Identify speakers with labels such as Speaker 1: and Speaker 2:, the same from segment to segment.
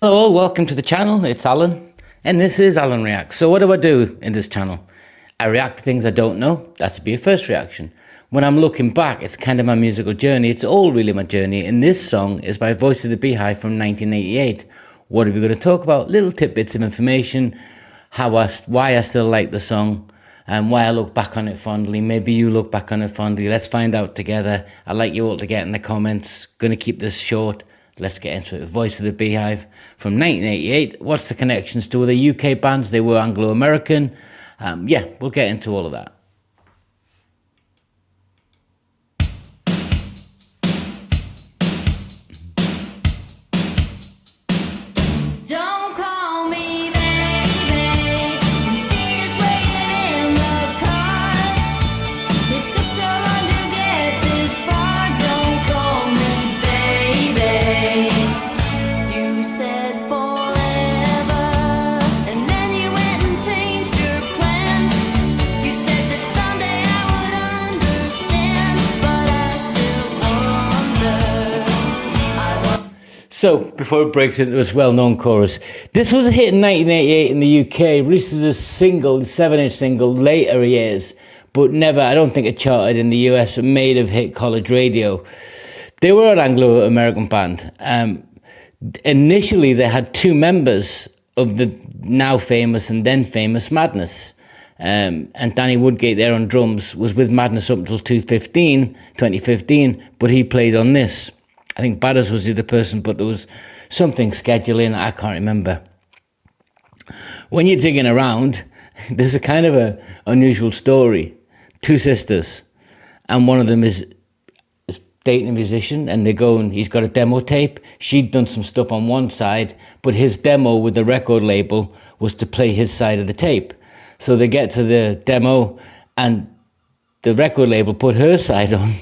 Speaker 1: Hello all, welcome to the channel. It's Alan, and this is Alan Reacts. So what do I do in this channel? I react to things I don't know. That's to be a first reaction. When I'm looking back, it's kind of my musical journey. It's all really my journey, and this song is by Voice of the Beehive from 1988. What are we going to talk about? Little tidbits of information, why I still like the song, and why I look back on it fondly. Maybe you look back on it fondly. Let's find out together. I'd like you all to get in the comments. Going to keep this short. Let's get into it. Voice of the Beehive from 1988. What's the connections to other UK bands? They were Anglo-American. Yeah, we'll get into all of that.
Speaker 2: Don't call me baby. She is waiting in the car. It took so long to get this far. Don't call me baby. You said forever, and then you went and changed your plans. You said that someday I would understand, but I still wonder.
Speaker 1: So, before it breaks into this well-known chorus, this was a hit in 1988 in the UK, released as a single, 7-inch single, later years, but never, I don't think it charted in the US. It may have hit college radio. They were an Anglo-American band. Initially, they had two members of the now famous and then famous Madness. And Danny Woodgate there on drums was with Madness up until 2015, but he played on this. I think Badders was the other person, but there was something scheduling, I can't remember. When you're digging around, there's a kind of a unusual story. Two sisters, and one of them is dating a musician, and they go and he's got a demo tape. She'd done some stuff on one side, but his demo with the record label was to play his side of the tape. So they get to the demo, and the record label put her side on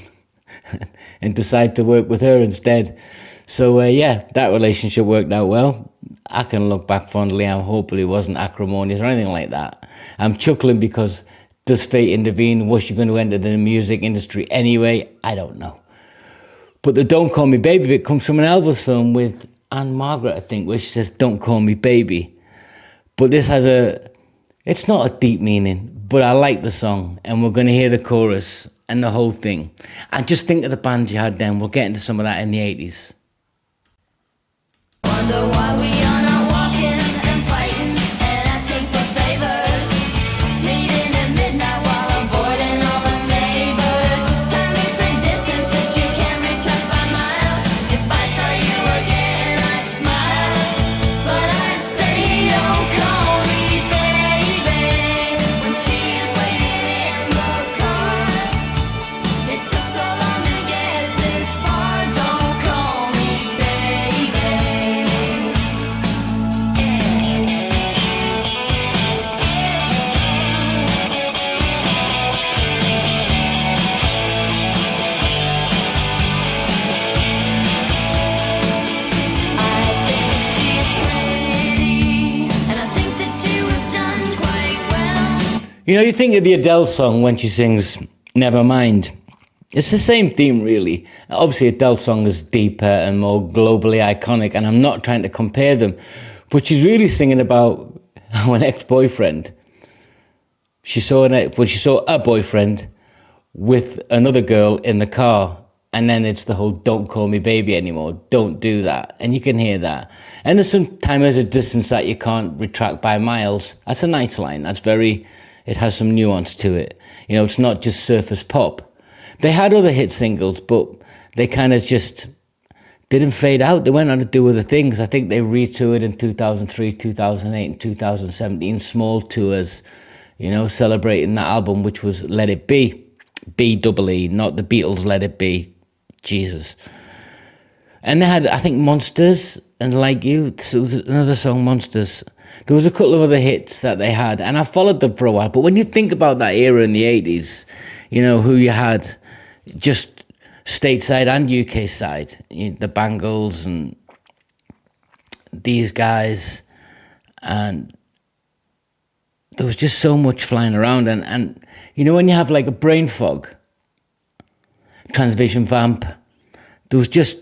Speaker 1: and decide to work with her instead. So yeah, that relationship worked out well. I can look back fondly. I hope it wasn't acrimonious or anything like that. I'm chuckling because does fate intervene? Was she going to enter the music industry anyway? I don't know. But the Don't Call Me Baby bit comes from an Elvis film with Anne Margaret, I think, where she says, "Don't call me baby." But this has it's not a deep meaning, but I like the song, and we're going to hear the chorus and the whole thing. And just think of the band you had then. We'll get into some of that in the 80s.
Speaker 2: Wonder why we are not walking and fighting and asking for favors, meeting at midnight while avoiding all the neighbors. Time makes a distance that you can't retract by miles. If I saw you again, I'd smile, but I'd say don't call me baby when she is waiting in the car. It took so long to get this far. Don't call me baby.
Speaker 1: You know, you think of the Adele song when she sings Nevermind. It's the same theme, really. Obviously, Adele's song is deeper and more globally iconic, and I'm not trying to compare them. But she's really singing about how an ex-boyfriend, she saw a boyfriend with another girl in the car, and then it's the whole "don't call me baby" anymore. Don't do that. And you can hear that. And there's a distance that you can't retract by miles. That's a nice line. It has some nuance to it. You know, it's not just surface pop. They had other hit singles, but they kind of just didn't fade out. They went on to do other things. I think they retoured in 2003, 2008, and 2017, small tours, you know, celebrating that album, which was Let It Be. B-double-E, not the Beatles' Let It Be. Jesus. And they had, I think, Monsters and Like You. It was another song, Monsters. There was a couple of other hits that they had, and I followed them for a while. But when you think about that era in the 80s, you know, who you had just stateside and UK side, the Bangles and these guys, and there was just so much flying around. And you know, when you have like a brain fog, Transvision Vamp, there was just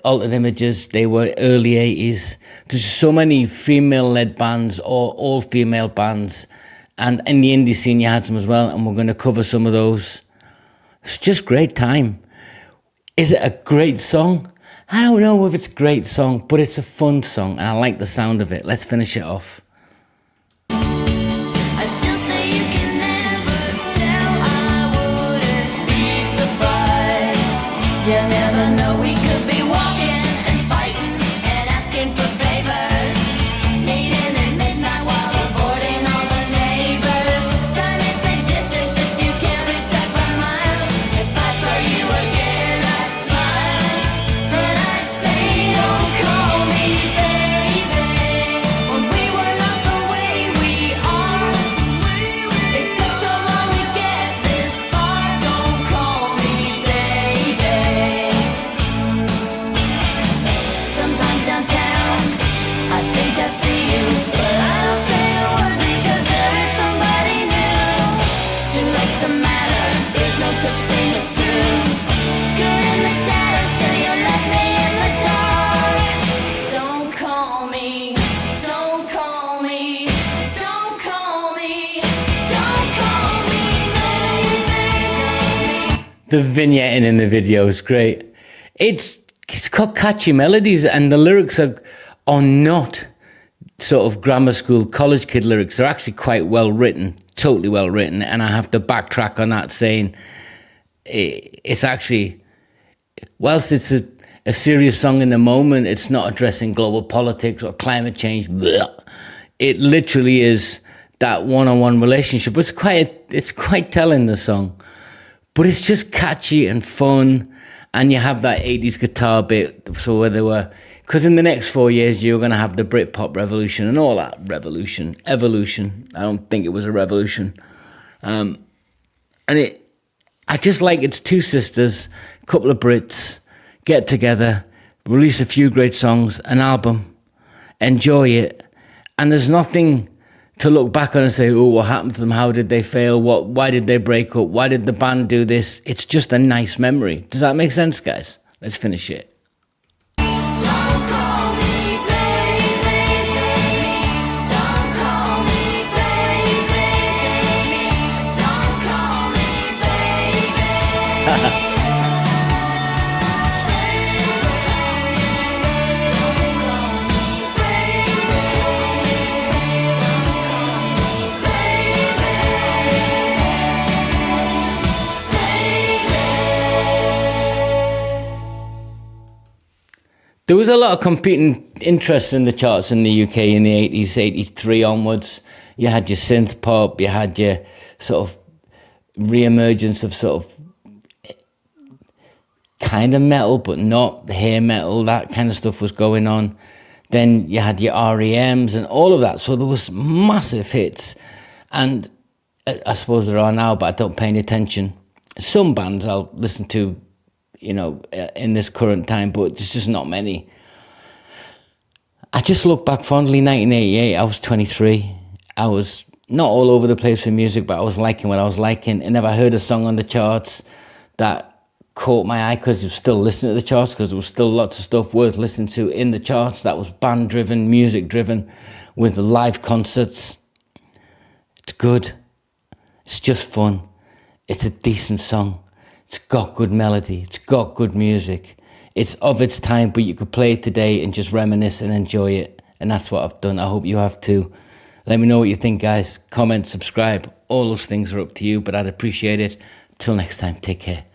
Speaker 1: Altered Images, they were early 80s. There's so many female-led bands or all-female bands. And in the indie scene, you had some as well, and we're going to cover some of those. It's just great time. Is it a great song? I don't know if it's a great song, but it's a fun song, and I like the sound of it. Let's finish it off.
Speaker 2: I still say you can never tell. I wouldn't be surprised. You never know, we could be walking and fighting and asking for favors, meeting at midnight while avoiding all the neighbors. Time is a distance that you can't retract by miles. If I saw you again, I'd smile and I'd say, don't call me baby. When we were not the way we are, it took so long to get this far. Don't call me baby. Sometimes downtown, I think I see you, but I don't say a word because there is somebody new. It's too late to matter, there's no such thing as true. Good in the shadows till you let me in the dark. Don't call me, don't call me, don't call me, don't call me baby.
Speaker 1: The vignetting in the video is great. It's got catchy melodies, and the lyrics are not sort of grammar school college kid lyrics. They're actually quite well written, totally well written. And I have to backtrack on that, saying it's actually, whilst it's a serious song in the moment, it's not addressing global politics or climate change. Blech. It literally is that one-on-one relationship. It's quite telling, the song, but it's just catchy and fun. And you have that 80s guitar bit, so where they were, because in the next 4 years, you're going to have the Britpop revolution and all that evolution. I don't think it was a revolution. I just like it's two sisters, a couple of Brits, get together, release a few great songs, an album, enjoy it. And there's nothing to look back on and say, oh, what happened to them? How did they fail? Why did they break up? Why did the band do this? It's just a nice memory. Does that make sense, guys? Let's finish it.
Speaker 2: Don't call me baby. Don't call me baby. Don't call me baby.
Speaker 1: There was a lot of competing interests in the charts in the UK in the 80s, 83 onwards. You had your synth pop, you had your sort of re-emergence of sort of kind of metal, but not hair metal. That kind of stuff was going on. Then you had your REMs and all of that. So there was massive hits. And I suppose there are now, but I don't pay any attention. Some bands I'll listen to, you know, in this current time, but there's just not many. I just look back fondly, 1988, I was 23. I was not all over the place with music, but I was liking what I was liking. And if I heard a song on the charts that caught my eye, because you were still listening to the charts, because there was still lots of stuff worth listening to in the charts that was band-driven, music-driven, with live concerts. It's good. It's just fun. It's a decent song. It's got good melody. It's got good music. It's of its time, but you could play it today and just reminisce and enjoy it. And that's what I've done. I hope you have too. Let me know what you think, guys. Comment, subscribe. All those things are up to you, but I'd appreciate it. Till next time, take care.